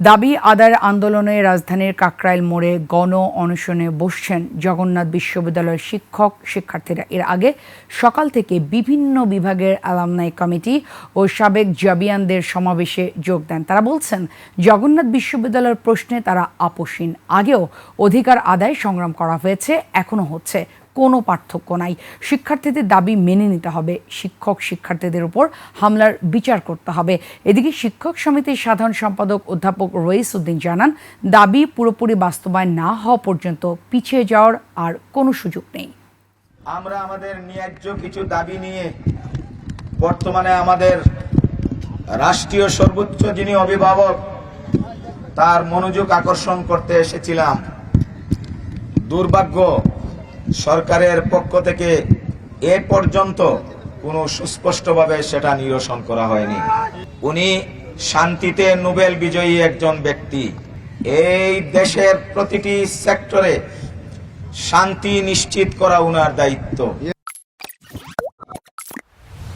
দাবি আদায়ের আন্দোলনে রাজধানীর কাকরাইল মোড়ে গণ অনশনে বসছেন জগন্নাথ বিশ্ববিদ্যালয়ের শিক্ষক শিক্ষার্থীরা। এর আগে সকাল থেকে বিভিন্ন বিভাগের অ্যালামনাই কমিটি ও সাবেক জাবিয়ানদের সমাবেশে যোগ দেন। তারা বলছেন, জগন্নাথ বিশ্ববিদ্যালয়ের প্রশ্নে তারা আপোষহীন। আগেও অধিকার আদায় সংগ্রাম করা হয়েছে, এখনো হচ্ছে, কোনো পার্থক্য নাই। শিক্ষার্থীদের দাবি মেনে নিতে হবে, শিক্ষক শিক্ষার্থীদের উপর হামলার বিচার করতে হবে। এদিকে শিক্ষক সমিতির সাধারণ সম্পাদক অধ্যাপক রইস উদ্দিন জানান, দাবি পুরোপুরি বাস্তবায়ন না হওয়া পর্যন্ত পিছিয়ে যাওয়ার আর কোনো সুযোগ নেই। আমরা আমাদের ন্যায্য কিছু দাবি নিয়ে বর্তমানে আমাদের রাষ্ট্রীয় সর্বোচ্চ যিনি অভিভাবক তার মনোযোগ আকর্ষণ করতে এসেছিলাম। দুর্ভাগ্য, সরকারের পক্ষ থেকে এ পর্যন্ত কোনো সুস্পষ্টভাবে সেটা নিরসন করা হয়নি। উনি শান্তিতে নোবেল বিজয়ী একজন ব্যক্তি। এই দেশের প্রতিটি সেক্টরে শান্তি নিশ্চিত করা উনার দায়িত্ব।